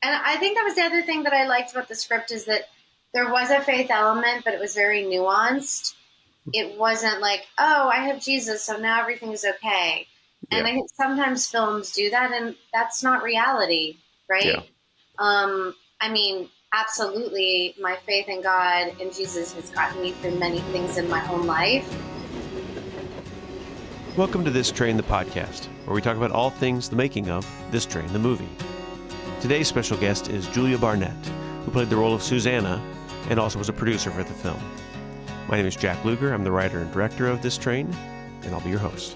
And I think that was the other thing that I liked about the script is that there was a faith element, but it was very nuanced. It wasn't like, oh, I have Jesus, so now everything's okay. And Yeah, I think sometimes films do that, and that's not reality, yeah. right? I mean, absolutely, my faith in God and Jesus has gotten me through many things in my own life. Welcome to This Train, the podcast, where we talk about all things the making of This Train, the movie. Today's special guest is Julia Barnett, who played the role of Susanna and also was a producer for the film. My name is Jack Luger. I'm the writer and director of This Train, and I'll be your host.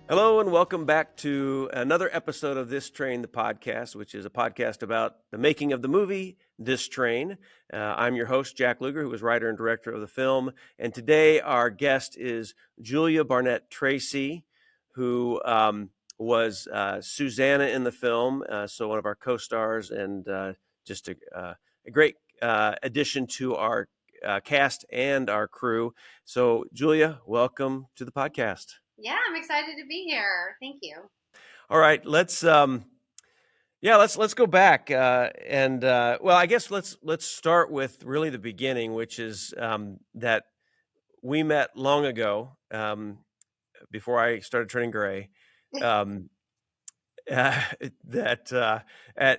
Hello, and welcome back to another episode of This Train, the podcast, which is a podcast about the making of the movie, This Train. I'm your host, Jack Luger, who was writer and director of the film. And today our guest is Julia Barnett Tracy, who was Susanna in the film, so one of our co-stars and just a great addition to our cast and our crew. So, Julia, welcome to the podcast. Yeah, I'm excited to be here. Thank you. All right, let's go back well, I guess let's start with really the beginning, which is that we met long ago, before I started turning gray. Um, that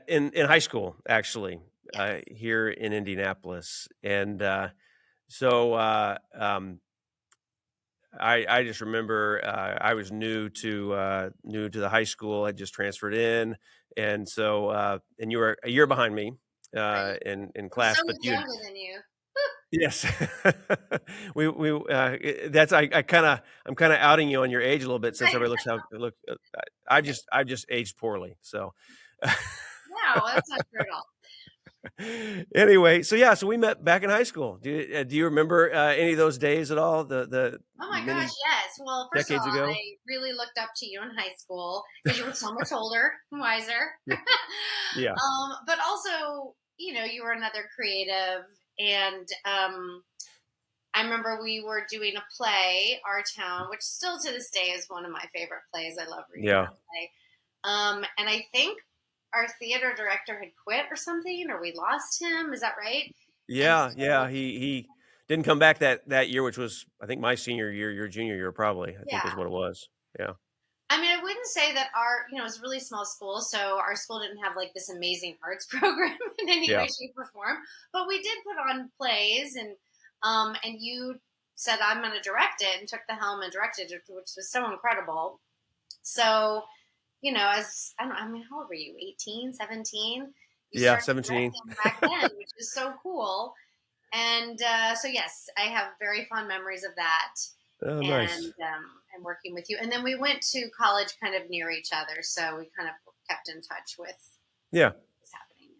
in high school, actually, Yes. here in Indianapolis, and so I just remember I was new to the high school. I just transferred in, and so and you were a year behind me Right. in I'm so class, but much you had, younger than you. yes. We that's I'm kind of outing you on your age a little bit since everybody looks how look. I just aged poorly, so. No, that's not true at all. Anyway, so we met back in high school. Do you remember any of those days at all? The Oh my gosh, many yes. Well, first of all, decades ago? I really looked up to you in high school because you were so much older and wiser. Yeah. Yeah. But also, you were another creative. And I remember we were doing a play, Our Town, which still to this day is one of my favorite plays. I love reading Yeah. that play. And I think our theater director had quit or something, or we lost him. Is that right? And Yeah, yeah, so, he didn't come back that year, which was, I think, my senior year, your junior year, probably, I think yeah. is what it was. Yeah. I mean, I wouldn't say that it was a really small school, so our school didn't have like this amazing arts program in any Yeah. way, shape, or form. But we did put on plays, and you said I'm going to direct it, and took the helm and directed it, which was so incredible. So, as I don't know, I mean, how old were you? 18, 17? You Yeah, started 17. directing back then, which is so cool. And so, yes, I have very fond memories of that, Oh, nice. and working with you. And then we went to college kind of near each other, so we kind of kept in touch with Yeah. what's happening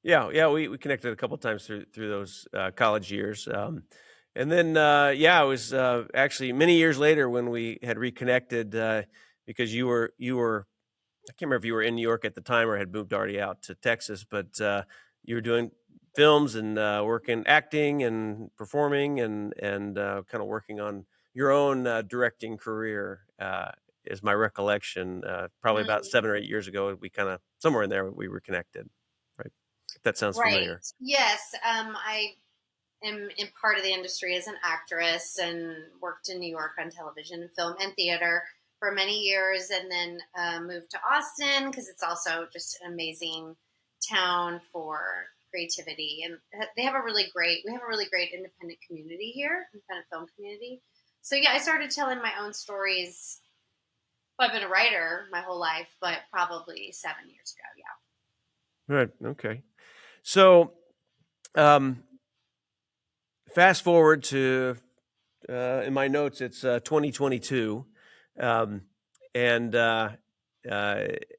now. Yeah, we connected a couple times through those college years. And then it was actually many years later when we had reconnected, because you were I can't remember if you were in New York at the time or had moved already out to Texas, but you were doing films and working acting and performing and kind of working on your own directing career, is my recollection. Probably about Mm. 7 or 8 years ago, we kind of somewhere in there we were connected, right? If that sounds Right. familiar. Yes. I am in part of the industry as an actress and worked in New York on television, film, and theater for many years, and then moved to Austin because it's also just an amazing town for creativity, and we have a really great independent community here, independent film community. So yeah, I started telling my own stories. Well, I've been a writer my whole life, but probably 7 years ago. Yeah. Right. Okay. So, um, fast forward to in my notes, it's 2022, um, and Ed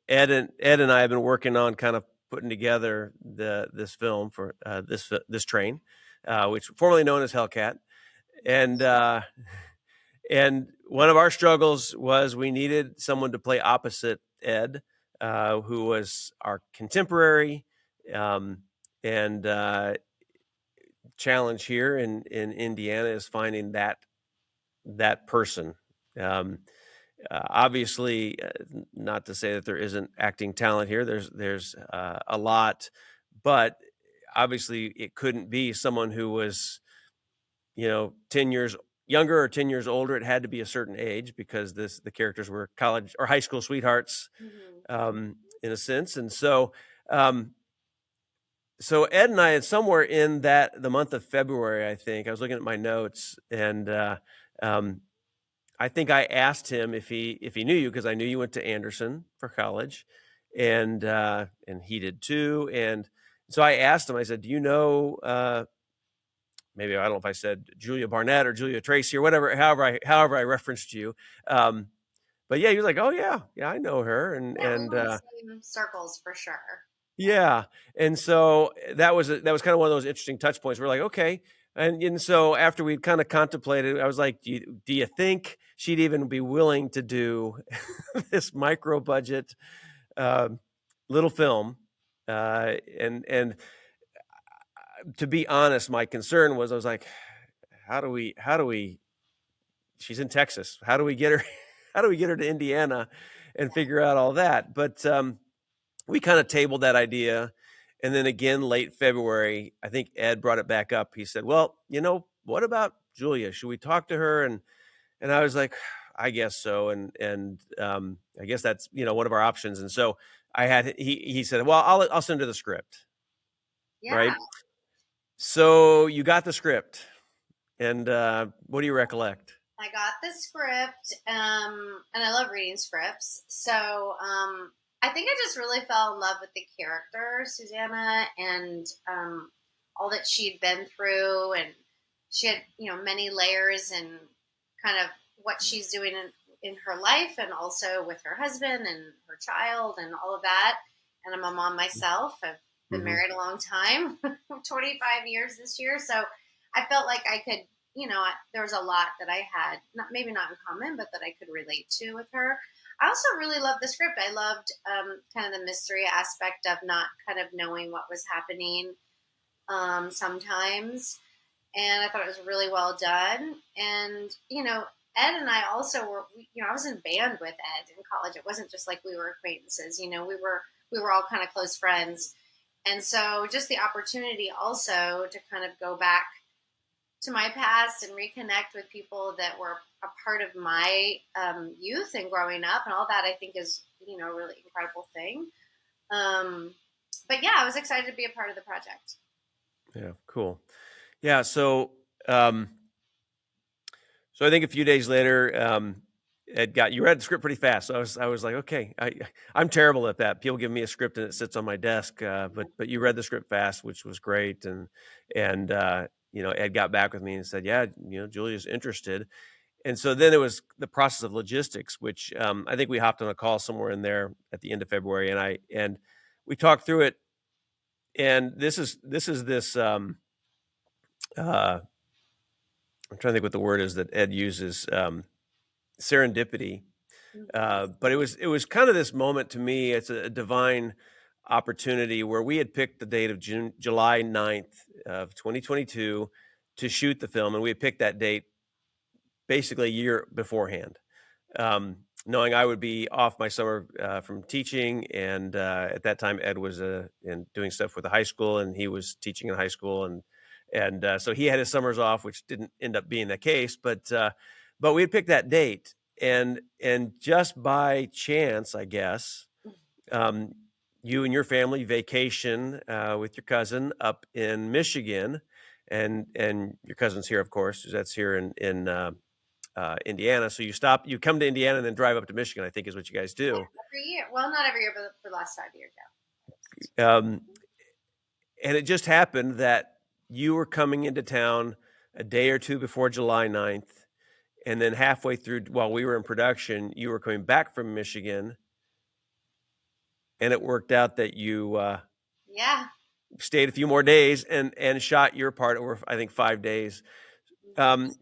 and I have been working on kind of putting together this film for this train, which formerly known as Hellcat, and and one of our struggles was we needed someone to play opposite Ed, who was our contemporary, um, and challenge here in Indiana is finding that person. Um, Obviously, not to say that there isn't acting talent here. There's a lot, but obviously it couldn't be someone who was 10 years younger or 10 years older. It had to be a certain age because the characters were college or high school sweethearts, Mhm. in a sense. And um, so Ed and I had somewhere in the month of February, I think I was looking at my notes, and um, I think I asked him if he knew you, because I knew you went to Anderson for college, and he did too. And so I asked him. I said, "Do you know?" Maybe I don't know if I said Julia Barnett or Julia Tracy or whatever, however I referenced you. Um, but yeah, he was like, "Oh yeah, yeah, I know her," and Yeah, we were in the same circles for sure. yeah, and so that was kind of one of those interesting touch points. We're like, okay, and so after we'd kind of contemplated, I was like, do you think she'd even be willing to do this micro budget um, little film? And to be honest, my concern was I was like, how do we? She's in Texas. How do we get her? How do we get her to Indiana and figure out all that? But we kind of tabled that idea. And then again, late February, I think Ed brought it back up. He said, "Well, what about Julia? Should we talk to her?" And I was like, "I guess so." And I guess that's one of our options. And so he said, "Well, I'll send her the script." Yeah, Right. So you got the script, and what do you recollect? I got the script, and I love reading scripts. So I think I just really fell in love with the character, Susanna, and all that she'd been through. And she had, many layers and kind of what she's doing in her life and also with her husband and her child and all of that. And I'm a mom myself. I've been Hmm. married a long time, 25 years this year. So I felt like I could, there was a lot that I had, maybe not in common, but that I could relate to with her. I also really loved the script. I loved kind of the mystery aspect of not kind of knowing what was happening sometimes. And I thought it was really well done. And, Ed and I also were, I was in band with Ed in college. It wasn't just like we were acquaintances, we were all kind of close friends. And so just the opportunity also to kind of go back to my past and reconnect with people that were a part of my youth and growing up and all that, I think is, a really incredible thing. Um, but yeah, I was excited to be a part of the project. Yeah, cool. Yeah, um, so I think a few days later, you read the script pretty fast. So I was like, okay, I'm terrible at that. People give me a script and it sits on my desk, but you read the script fast, which was great. And Ed got back with me and said, yeah, Julia's interested. And so then it was the process of logistics, which I think we hopped on a call somewhere in there at the end of February, and we talked through it. And this I'm trying to think what the word is that Ed uses, serendipity. But it was kind of this moment to me. It's a divine opportunity where we had picked the date of July 9th of 2022 to shoot the film, and we had picked that date basically a year beforehand, knowing I would be off my summer from teaching. And at that time, Ed was doing stuff with the high school, and he was teaching in high school, and so he had his summers off, which didn't end up being the case. But we had picked that date, and just by chance, I guess, um, you and your family vacation with your cousin up in Michigan, and your cousin's here, of course. That's here in Indiana. So you come to Indiana and then drive up to Michigan, I think is what you guys do. Every year. Well, not every year, but for the last 5 years, Um, and it just happened that you were coming into town a day or two before July 9th. And then halfway through, while we were in production, you were coming back from Michigan. And it worked out that you yeah. stayed a few more days and shot your part over, I think, 5 days.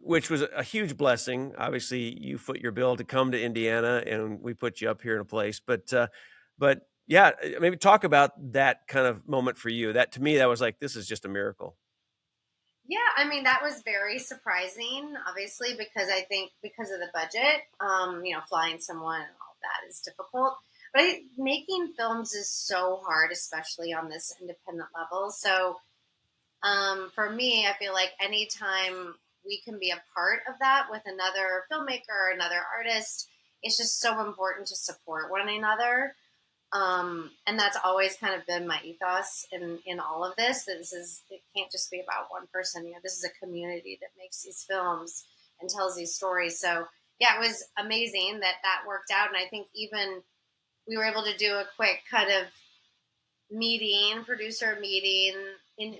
Which was a huge blessing. Obviously, you foot your bill to come to Indiana, and we put you up here in a place. But yeah, maybe talk about that kind of moment for you. That to me, that was like, this is just a miracle. Yeah, I mean that was very surprising, obviously, because I think because of the budget, flying someone and all that is difficult. But making films is so hard, especially on this independent level. So for me, I feel like anytime we can be a part of that with another filmmaker or another artist, it's just so important to support one another. And that's always kind of been my ethos in all of this. It can't just be about one person. This is a community that makes these films and tells these stories. So yeah, it was amazing that worked out. And I think even we were able to do a quick kind of producer meeting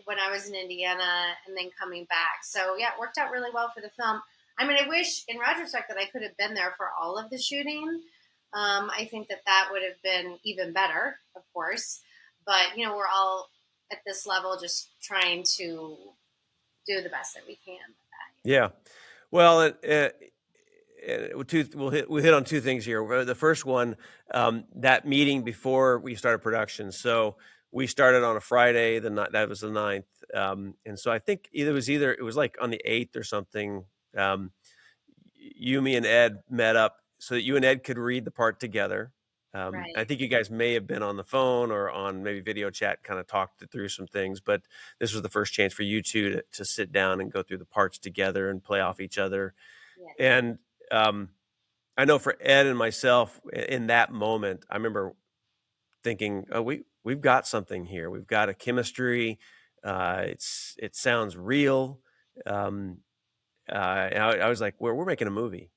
when I was in Indiana and then coming back. So yeah, it worked out really well for the film. I mean, I wish in retrospect that I could have been there for all of the shooting. I think that would have been even better, of course. But we're all at this level just trying to do the best that we can with that. Yeah. Well, we hit on two things here. The first one, that meeting before we started production. So we started on a Friday. That was the 9th, and so I think it was like on the 8th or something. You, me, and Ed met up so that you and Ed could read the part together. I Right. think you guys may have been on the phone or on maybe video chat, kind of talked through some things, but this was the first chance for you two to sit down and go through the parts together and play off each other. Yes. And I know for Ed and myself in that moment, I remember thinking, "Oh, we've got something here. We've got a chemistry. It sounds real." And I was like, "We're making a movie."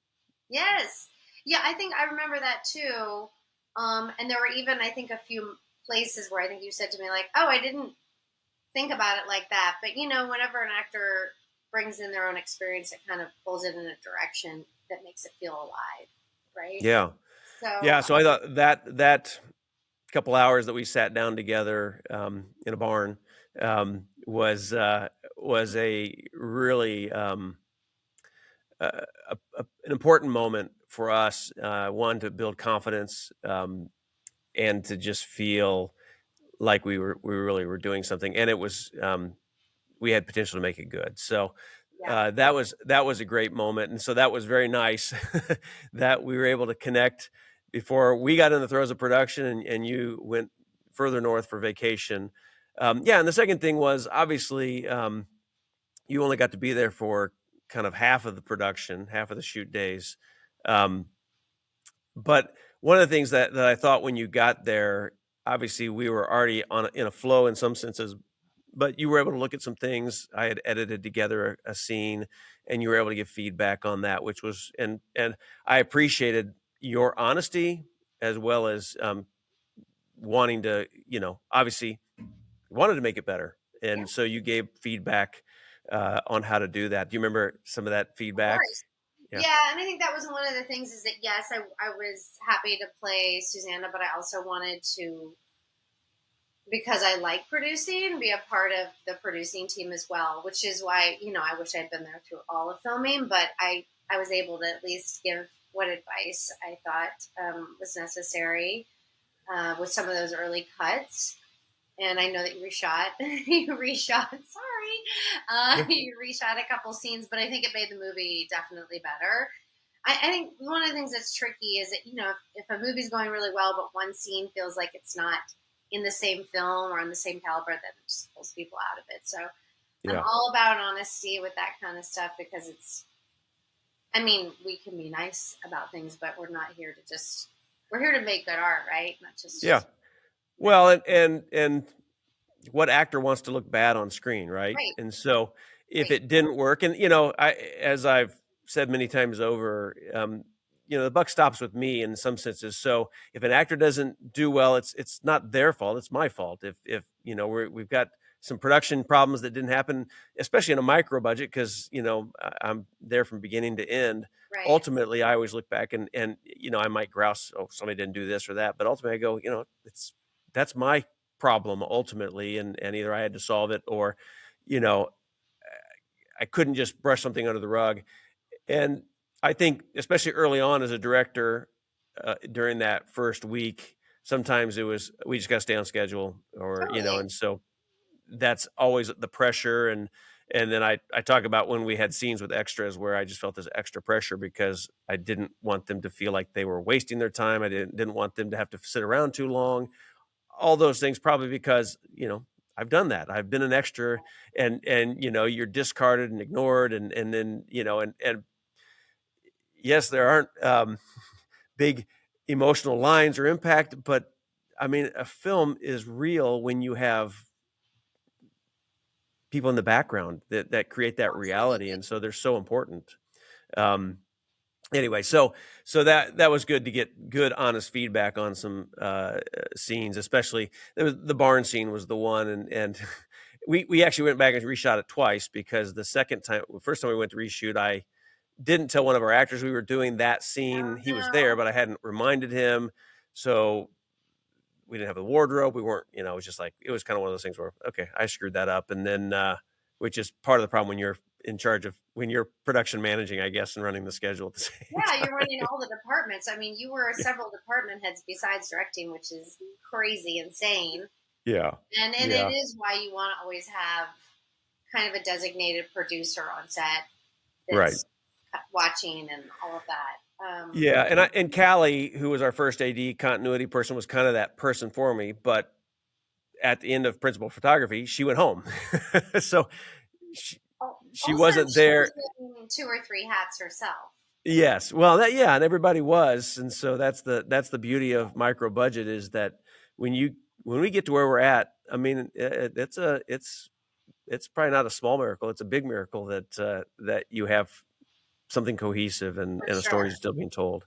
Yes. Yeah, I think I remember that too. And there were even, I think, a few places where I think you said to me, like, oh, I didn't think about it like that. But, whenever an actor brings in their own experience, it kind of pulls it in a direction that makes it feel alive. Right. Yeah, yeah. So, So I thought that couple hours that we sat down together in a barn was a really an important moment for us. One, to build confidence, and to just feel like we really were doing something, and it was we had potential to make it good. So yeah. that was a great moment, and so that was very nice that we were able to connect before we got in the throes of production, and you went further north for vacation. Yeah, and the second thing was obviously you only got to be there for kind of half of the production, half of the shoot days. Um, but one of the things that I thought when you got there, obviously we were already in a flow in some senses, but you were able to look at some things. I had edited together a scene, and you were able to give feedback on that, which was and I appreciated your honesty as well as wanting to, obviously wanted to make it better, Yeah. and so you gave feedback on how to do that. Do you remember some of that Of feedback? course. Yeah, Yeah, and I think that was one of the things is that yes, I was happy to play Susanna, but I also wanted to, because I like producing, be a part of the producing team as well, which is why, I wish I'd been there through all of filming, but I was able to at least give what advice I thought was necessary with some of those early cuts. And I know that you reshot, sorry, yeah, you reshot a couple scenes, but I think it made the movie definitely better. I think one of the things that's tricky is that, if a movie's going really well, but one scene feels like it's not in the same film or on the same caliber, then it just pulls people out of it. So I'm yeah, all about honesty with that kind of stuff because I mean, we can be nice about things, but we're here to make good art, right? Not yeah. just Well, and what actor wants to look bad on screen, right? right, And so if right, it didn't work, and as I've said many times over, the buck stops with me in some senses. So if an actor doesn't do well, it's not their fault; it's my fault. If we've got some production problems that didn't happen, especially in a micro budget, because I'm there from beginning to end. right. Ultimately, I always look back and I might grouse, oh, somebody didn't do this or that, but ultimately I go, that's my problem ultimately, and either I had to solve it or you know I couldn't just brush something under the rug. And I think especially early on as a director, during that first week, sometimes it was we just got to stay on schedule, or Totally. and so that's always the pressure, And then I talk about when we had scenes with extras where I just felt this extra pressure because I didn't want them to feel like they were wasting their time. I didn't want them to have to sit around too long. All those things probably because, I've done that. I've been an extra and you're discarded and ignored and then, and yes, there aren't big emotional lines or impact, but I mean, a film is real when you have people in the background that create that reality, and so they're so important. Um, anyway, so that was good to get good, honest feedback on some scenes, especially the barn scene was the one, and we actually went back and reshot it twice because first time we went to reshoot, I didn't tell one of our actors we were doing that scene. Oh, He was there, no. but I hadn't reminded him. So we didn't have the wardrobe. We weren't, it was just like, it was kind of one of those things where, okay, I screwed that up. And then, which is part of the problem when you're in charge of, when you're production managing, I guess, and running the schedule at the same Yeah, time. you're running all the departments. I mean, you were several department heads besides directing, which is crazy, insane. Yeah. And Yeah. it is why you want to always have kind of a designated producer on set Right. that's watching and all of that. Yeah. And Callie, who was our first AD continuity person, was kind of that person for me. But at the end of principal photography, she went home. So she Also, wasn't she there. was wearing 2 or 3 hats herself. Yes. Well, and everybody was. And so that's the beauty of micro budget is that when we get to where we're at, I mean, it's probably not a small miracle. It's a big miracle that you have something cohesive and For a story sure. is still being told.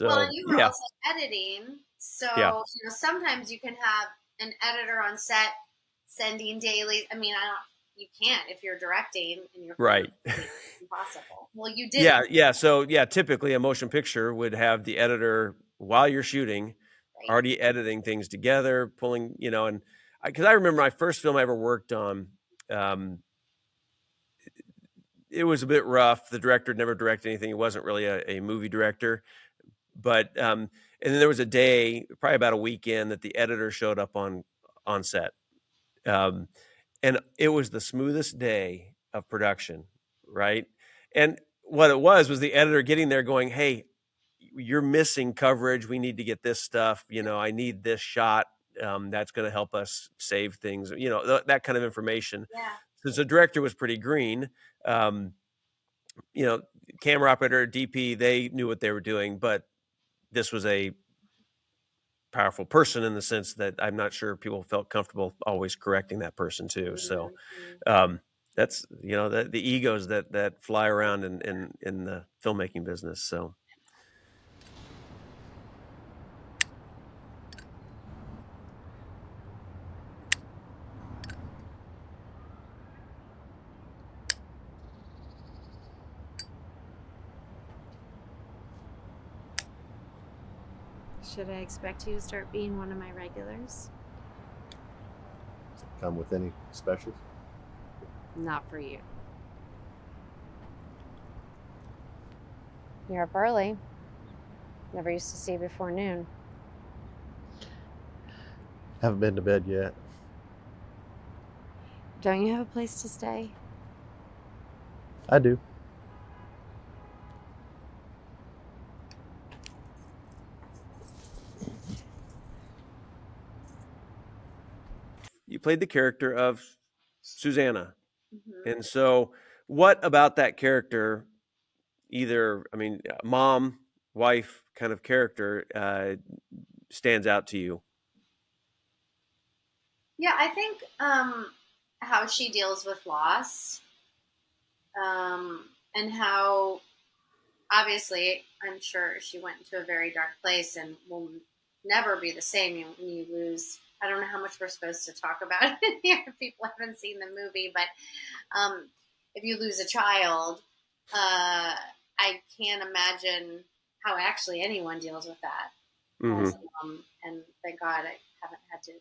Well, So and you were yeah, also editing, so yeah, sometimes you can have an editor on set sending daily. I mean, you can't if you're directing and you're filming. right. It's impossible. Well, you did. Yeah, yeah. So yeah, typically a motion picture would have the editor while you're shooting, Right. already editing things together, pulling, and because I remember my first film I ever worked on. Um, it was a bit rough. The director had never directed anything. He wasn't really a movie director, but and then there was a day, probably about a weekend, that the editor showed up on set, um, and it was the smoothest day of production, right? And what it was the editor getting there, going, "Hey, you're missing coverage. We need to get this stuff. I need this shot. That's going to help us save things. That kind of information." Yeah. Since the director was pretty green, um, camera operator, DP, they knew what they were doing, but this was a powerful person in the sense that I'm not sure people felt comfortable always correcting that person too. So Mm-hmm. that's the egos that fly around in the filmmaking business. So Should I expect you to start being one of my regulars? Does it come with any specials? Not for you. You're up early. Never used to see you before noon. Haven't been to bed yet. Don't you have a place to stay? I do. you played the character of Susanna. Mm-hmm. And so what about that character, either, I mean, mom, wife kind of character, stands out to you? Yeah, I think how she deals with loss, and how obviously I'm sure she went into a very dark place and will never be the same when you lose. I don't know how much we're supposed to talk about it here if people haven't seen the movie, but if you lose a child, I can't imagine how actually anyone deals with that Mm-hmm. as a mom. And thank God I haven't had to,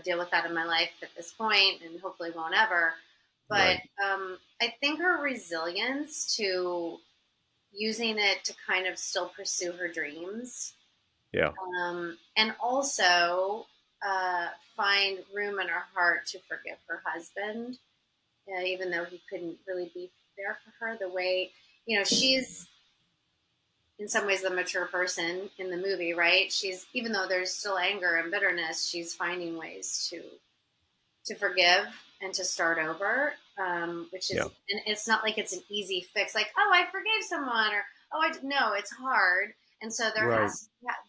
deal with that in my life at this point, and hopefully won't ever. But Right. I think her resilience to using it to kind of still pursue her dreams, Yeah. and also find room in her heart to forgive her husband even though he couldn't really be there for her the way, she's in some ways the mature person in the movie, right? She's, even though there's still anger and bitterness, she's finding ways to forgive and to start over, which is, Yeah. and it's not like it's an easy fix, like, oh, I forgave someone, or no, it's hard. And so Right.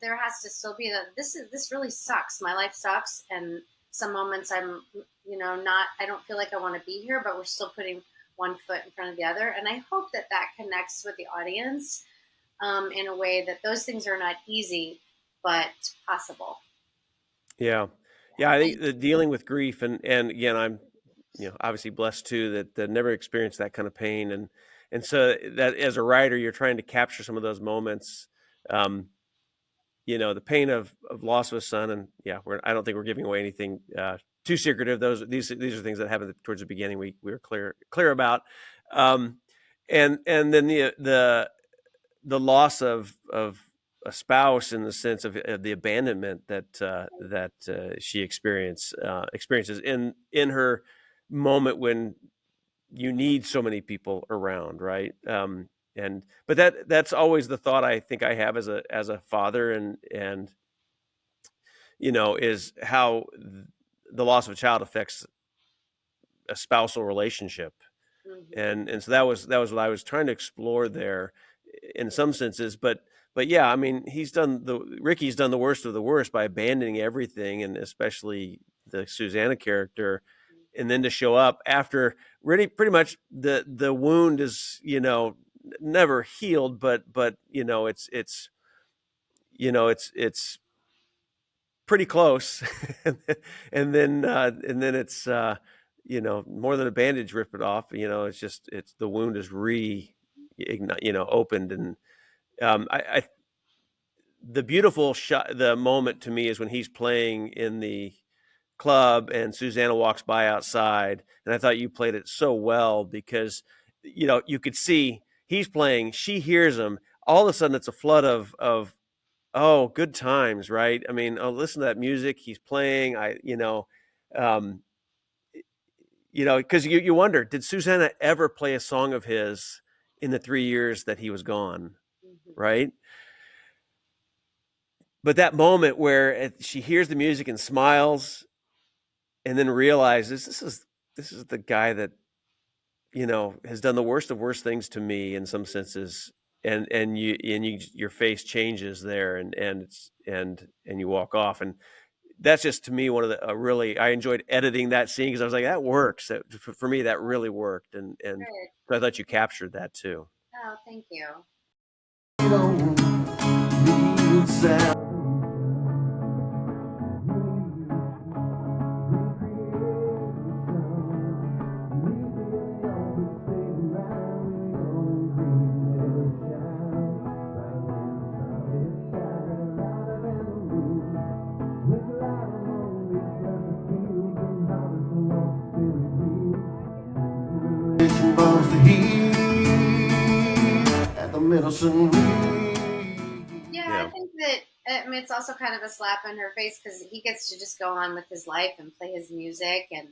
there has to still be that this really sucks. My life sucks, and some moments I'm, I don't feel like I want to be here, but we're still putting one foot in front of the other. And I hope that connects with the audience, in a way that those things are not easy, but possible. Yeah. Yeah. I think the dealing with grief, and again, I'm, obviously blessed too that never experienced that kind of pain. And so that as a writer, you're trying to capture some of those moments, the pain of loss of a son. And yeah, I don't think we're giving away anything, too secretive. These are things that happened towards the beginning. We were clear about, and then the loss of a spouse, in the sense of the abandonment that she experiences in her moment when you need so many people around, right? But that's always the thought I think I have as a father, and is how the loss of a child affects a spousal relationship. Mm-hmm. And so that was what I was trying to explore there, in some senses. But yeah, I mean, Ricky's done the worst of the worst by abandoning everything, and especially the Susanna character, and then to show up after really pretty much the wound is, never healed, but it's pretty close. and then it's more than a bandage, rip it off. It's the wound is opened. And I the beautiful shot, the moment to me, is when he's playing in the club and Susanna walks by outside. And I thought you played it so well, because you could see he's playing, she hears him, all of a sudden it's a flood of oh, good times, right? I mean, oh, listen to that music he's playing. Um, because you wonder, did Susanna ever play a song of his in the 3 years that he was gone, Mm-hmm. right? But that moment where she hears the music and smiles, and then realizes this is the guy that has done the worst of worst things to me, in some senses, and your face changes there, and you walk off. And that's just, to me, one of the really, I enjoyed editing that scene, because I was like, that works. For me, that really worked, and Good. so I thought you captured that too. Oh, thank you. Yeah, I think that, I mean, it's also kind of a slap in her face, because he gets to just go on with his life and play his music and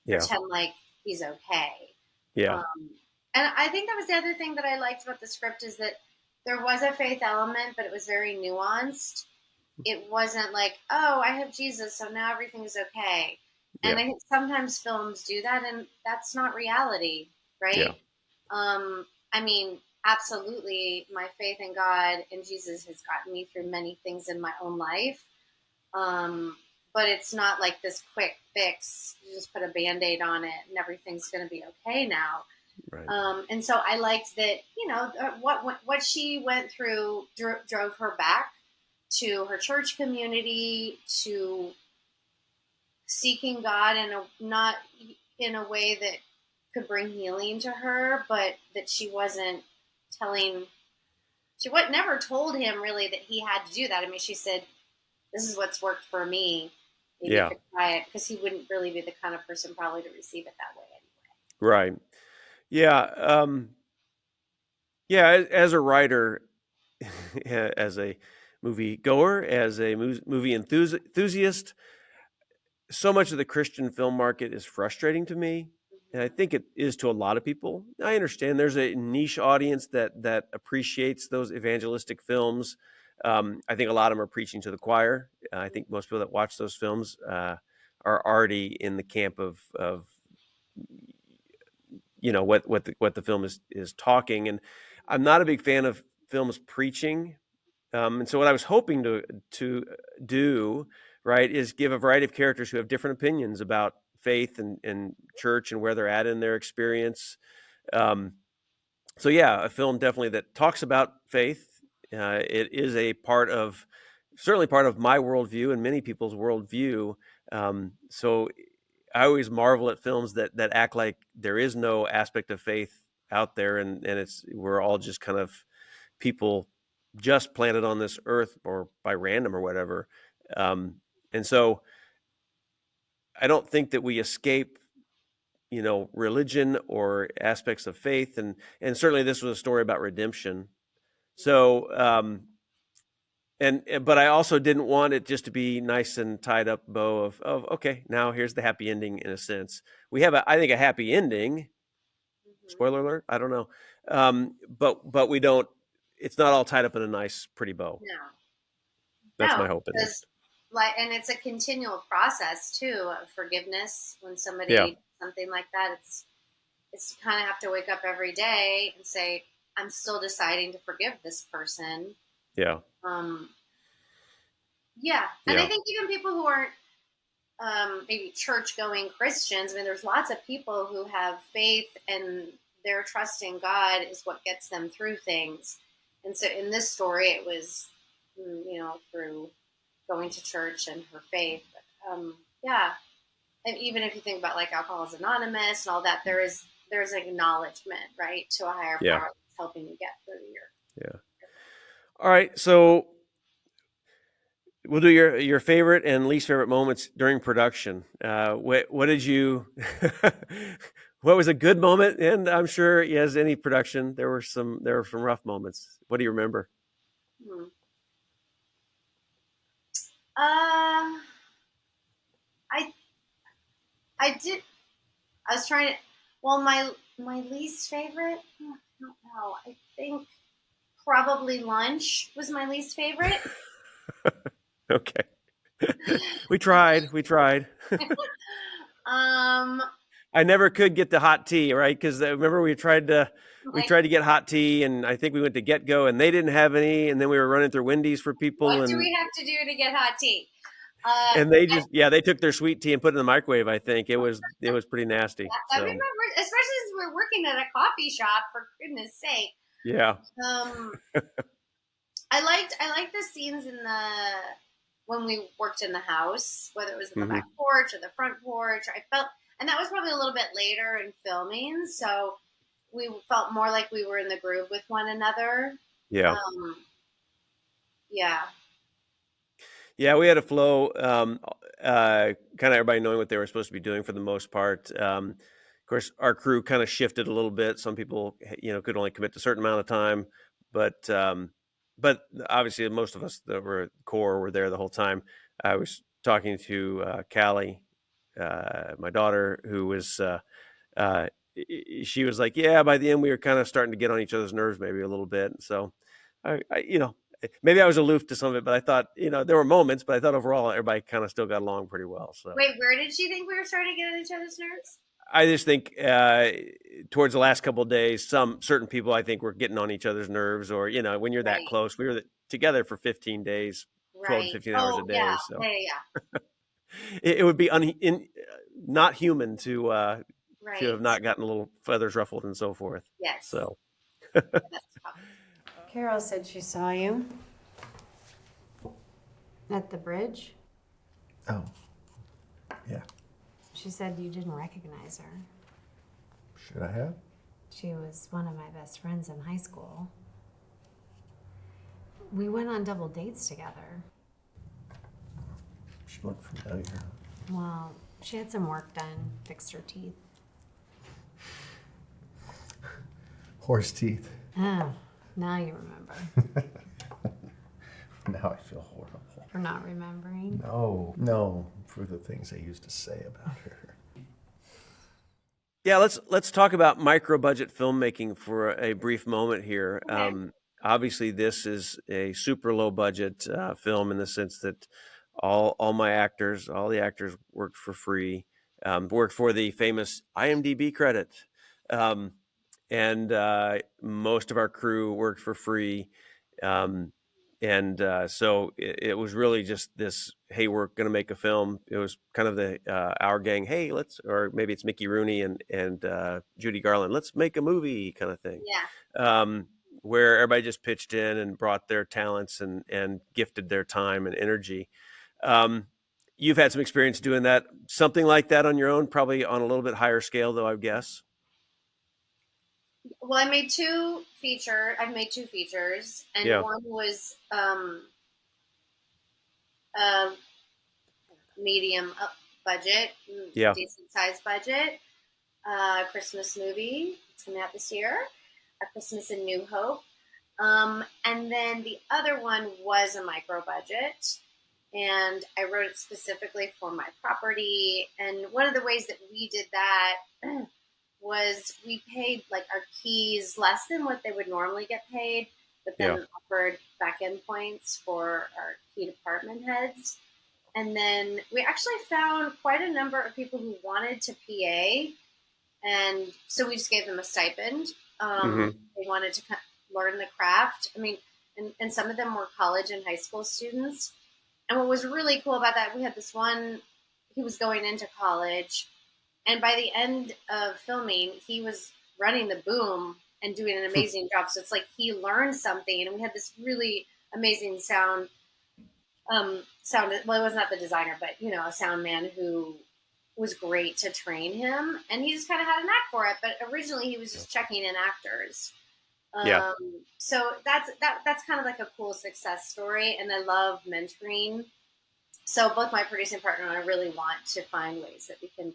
Yeah. pretend like he's okay. Yeah. And I think that was the other thing that I liked about the script, is that there was a faith element, but it was very nuanced. It wasn't like, oh, I have Jesus, so now everything's okay. And Yeah. I think sometimes films do that, and that's not reality, right? Yeah. I mean, absolutely, my faith in God and Jesus has gotten me through many things in my own life. But it's not like this quick fix. You just put a Band-Aid on it and everything's going to be okay now. Right. And so I liked that, what she went through drove her back to her church community, to seeking God not in a way that could bring healing to her, but that she never told him really that he had to do that. I mean, she said, this is what's worked for me. Maybe Yeah. you could try it, because he wouldn't really be the kind of person probably to receive it that way anyway. Right. Yeah. Yeah. As a writer, as a movie goer, as a movie enthusiast, so much of the Christian film market is frustrating to me. and I think it is to a lot of people. I understand there's a niche audience that appreciates those evangelistic films. I think a lot of them are preaching to the choir. I think most people that watch those films are already in the camp of what the film is talking. And I'm not a big fan of films preaching. And so what I was hoping to do, right, is give a variety of characters who have different opinions about faith and church and where they're at in their experience. So yeah, a film definitely that talks about faith. It is certainly part of my worldview and many people's worldview. So I always marvel at films that act like there is no aspect of faith out there, and we're all just kind of people just planted on this earth or by random or whatever. And so I don't think that we escape, religion or aspects of faith. And certainly this was a story about redemption. So, but I also didn't want it just to be nice and tied up bow of okay, now here's the happy ending in a sense. We have I think a happy ending. Spoiler alert. I don't know. But we don't, it's not all tied up in a nice, pretty bow. No. That's No, my hope. because and it's a continual process too of forgiveness. When somebody Yeah. does something like that, it's kind of have to wake up every day and say, I'm still deciding to forgive this person. Yeah. Yeah. And Yeah. I think even people who aren't maybe church-going Christians, I mean, there's lots of people who have faith and their trust in God is what gets them through things. And so in this story, it was, through going to church and her faith. Yeah. And even if you think about like Alcoholics Anonymous and all that, there's acknowledgement, right, to a higher Yeah. power that's helping you get through your. Yeah. All right. So we'll do your favorite and least favorite moments during production. What did you, what was a good moment? And I'm sure as any production, there were some rough moments. What do you remember? I was trying to. Well, my least favorite. I don't know. I think probably lunch was my least favorite. Okay. We tried. I never could get the hot tea, right? Because remember we tried to get hot tea, and I think we went to Get Go, and they didn't have any, and then we were running through Wendy's for people. What and do we have to do to get hot tea? And they they took their sweet tea and put it in the microwave. I think it was pretty nasty. I remember, especially as we were working at a coffee shop. For goodness sake. Yeah. I liked the scenes when we worked in the house, whether it was in the back porch or the front porch. I felt, and that was probably a little bit later in filming, so we felt more like we were in the groove with one another. Yeah. Yeah. Yeah, we had a flow, kind of everybody knowing what they were supposed to be doing for the most part. Of course, our crew kind of shifted a little bit. Some people, could only commit to a certain amount of time, but obviously most of us that were core were there the whole time. I was talking to Callie, my daughter, who was, she was like, yeah, by the end we were kind of starting to get on each other's nerves maybe a little bit. So I maybe I was aloof to some of it, but I thought, there were moments, but I thought overall everybody kind of still got along pretty well. So wait, where did she think we were starting to get on each other's nerves? I just think towards the last couple of days, certain people I think were getting on each other's nerves, or when you're that close. We were together for 15 days, 12 to 15 hours a day. Yeah. So Yeah. it would be not human to have not gotten a little feathers ruffled and so forth. Yes. So. Carol said she saw you at the bridge. Oh, yeah. She said you didn't recognize her. Should I have? She was one of my best friends in high school. We went on double dates together. She looked familiar. Well, she had some work done, fixed her teeth. Horse teeth. Oh, now you remember. Now I feel horrible. For not remembering. No, for the things I used to say about her. Yeah, let's talk about micro budget filmmaking for a brief moment here. Okay. Obviously, this is a super low budget film in the sense that all the actors worked for free, worked for the famous IMDb credit, um, and most of our crew worked for free. Um, and so it was really just this, hey, we're going to make a film. It was kind of the our gang, hey, let's, or maybe it's Mickey Rooney and Judy Garland, let's make a movie kind of thing, Yeah. um, where everybody just pitched in and brought their talents and gifted their time and energy. um, you've had some experience doing that, something like that on your own, probably on a little bit higher scale though, I guess. Well, I've made two features, and Yeah. one was a medium budget, Yeah. decent sized budget, Christmas movie. It's coming out this year. A Christmas in New Hope. And then the other one was a micro budget, and I wrote it specifically for my property. And one of the ways that we did that was we paid like our keys less than what they would normally get paid, but Yeah. then offered back end points for our key department heads. And then we actually found quite a number of people who wanted to PA, and so we just gave them a stipend. Hmm. They wanted to learn the craft. I mean, and some of them were college and high school students. And what was really cool about that, we had this one, he was going into college, and by the end of filming, he was running the boom and doing an amazing job. So it's like he learned something, and we had this really amazing sound. Well, it was not the designer, but a sound man who was great to train him, and he just kind of had a knack for it. But originally, he was just checking in actors. Yeah. So that's kind of like a cool success story, and I love mentoring. So both my producing partner and I really want to find ways that we can,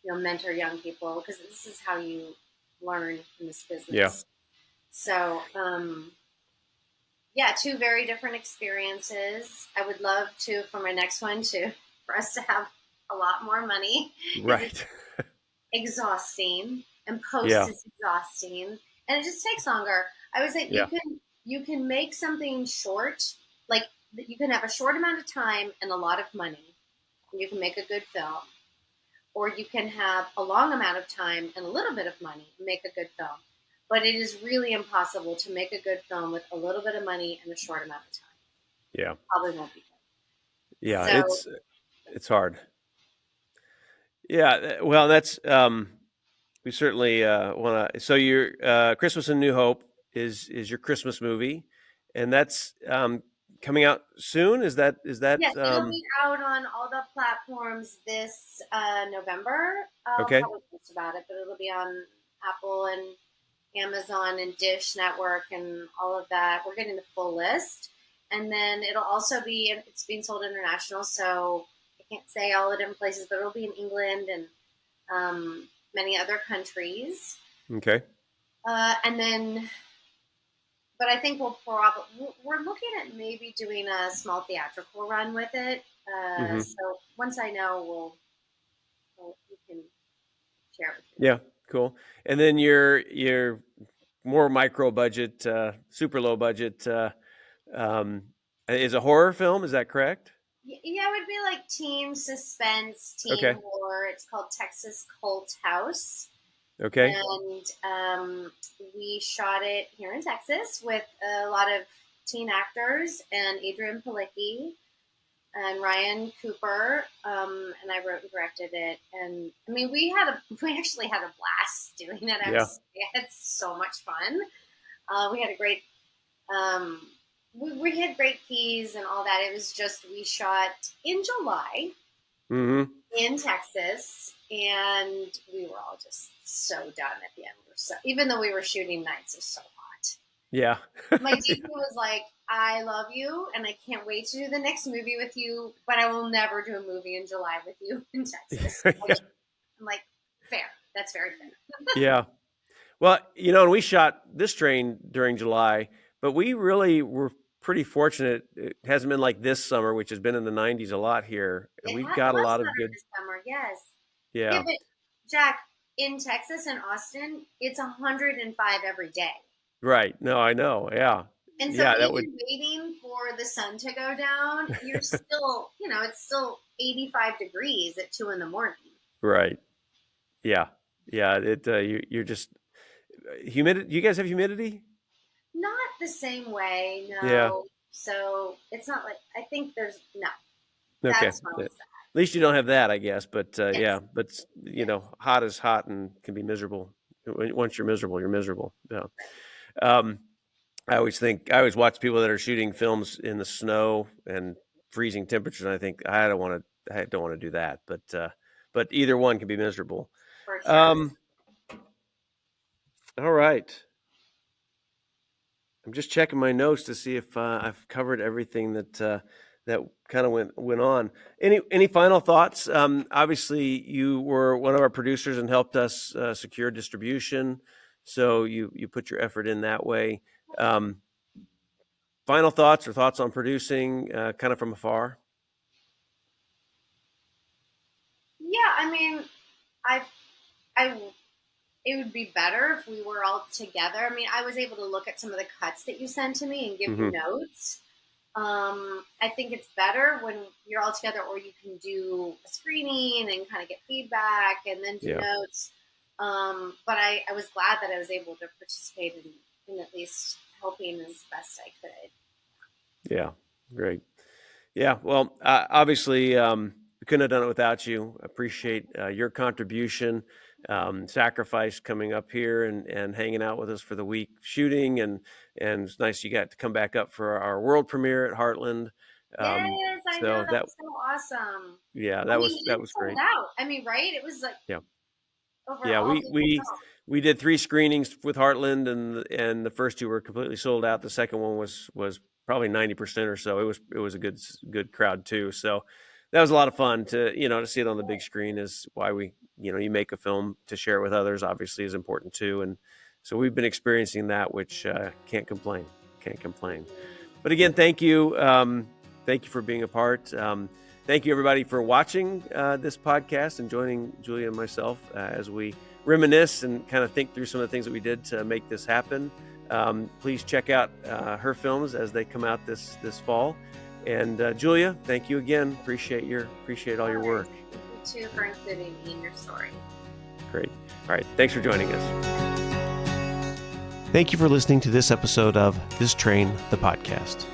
mentor young people, because this is how you learn in this business. Yeah. So, yeah, two very different experiences. I would love to, for my next one, for us to have a lot more money. Right. Exhausting, and post Yeah. is exhausting, and it just takes longer. I would say Yeah. you can make something short, like you can have a short amount of time and a lot of money, and you can make a good film. Or you can have a long amount of time and a little bit of money and make a good film. But it is really impossible to make a good film with a little bit of money and a short amount of time. Yeah. Probably won't be good. Yeah. So It's hard. Yeah. Well, that's we certainly want to. So your Christmas in New Hope is your Christmas movie, and that's coming out soon. Is that yes, it'll be out on all the platforms this November. I'll okay? probably post about it, but it'll be on Apple and Amazon and Dish Network and all of that. We're getting the full list. And then it'll also it's being sold international, so I can't say all the different places, but it'll be in England and many other countries. Okay. And then, but I think we're looking at maybe doing a small theatrical run with it. Mhm. So once I know, we can share it with you. Yeah. Cool. And then your more micro budget, super low budget, is a horror film. Is that correct? Yeah, it would be like teen suspense, teen Okay. horror. It's called Texas Cult House. Okay. And we shot it here in Texas with a lot of teen actors and Adrian Palicki and Ryan Cooper, and I wrote and directed it. And I mean, we actually had a blast doing it. Yeah. We had so much fun. We had a great, we had great keys and all that. It was just, we shot in July Mm-hmm. in Texas, and we were all just so done at the end. Even though we were shooting nights, it was so hot. Yeah. My DP was like, I love you, and I can't wait to do the next movie with you, but I will never do a movie in July with you in Texas. Yeah. I'm like, fair. That's very fair. Yeah. Well, and we shot this train during July, but we really were pretty fortunate. It hasn't been like this summer, which has been in the 90s a lot here. And we got a was lot of better good. this summer, yes. Yeah. But Jack, in Texas and Austin, it's 105 every day. Right. No, I know. Yeah. And so Yeah, that even would. waiting for the sun to go down, you're still, it's still 85 degrees at 2 a.m. Right. Yeah. Yeah. You're just humidity. You guys have humidity? Not the same way, no. Yeah. So it's not like, I think there's, no. Okay. That's most At least you don't have that, I guess. But Yes. yeah, but hot is hot and can be miserable. Once you're miserable, you're miserable. Yeah. I always watch people that are shooting films in the snow and freezing temperatures, and I think I don't want to do that. But either one can be miserable. for sure. All right. I'm just checking my notes to see if I've covered everything that kind of went on. Any final thoughts? Obviously, you were one of our producers and helped us secure distribution, so you put your effort in that way. Final thoughts or thoughts on producing, kind of from afar? Yeah, I mean, it would be better if we were all together. I mean, I was able to look at some of the cuts that you sent to me and give you notes. I think it's better when you're all together, or you can do a screening and kind of get feedback and then do notes. But I was glad that I was able to participate in at least helping as best I could. Yeah, great. Yeah, well, obviously, we couldn't have done it without you. I appreciate your contribution, sacrifice coming up here and hanging out with us for the week shooting, and it's nice you got to come back up for our world premiere at Heartland. Yes, I know, that was so awesome. Yeah, that was great. Out. I mean, right? It was like we did 3 screenings with Heartland, and the first 2 were completely sold out. The second one was probably 90% or so. It was a good crowd too. So that was a lot of fun to see it on the big screen. Is why we you make a film to share it with others. Obviously, is important too, and so we've been experiencing that, which can't complain. But again, thank you for being a part. Thank you everybody for watching this podcast and joining Julia and myself as we reminisce and kind of think through some of the things that we did to make this happen. Please check out her films as they come out this fall. And Julia, thank you again. Appreciate all your work. Thank you too for including me in your story. Great. All right. Thanks for joining us. Thank you for listening to this episode of This Train, the podcast.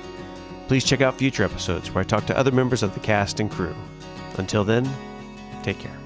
Please check out future episodes where I talk to other members of the cast and crew. Until then, take care.